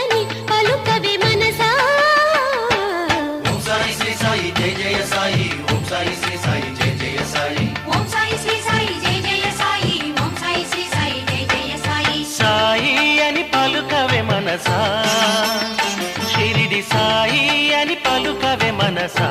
అని పలుకవే మనసా ఓం సాయి శ్రీ సాయి జయ జయ సాయి ఓం సాయి శ్రీ సాయి జయ జయ సాయి ఓం సాయి శ్రీ సాయి జయ జయ సాయి ఓం సాయి శ్రీ సాయి జయ జయ సాయి సాయి అని పలుకవే మనసా షిరిడి సాయి అని పలుకవే మనసా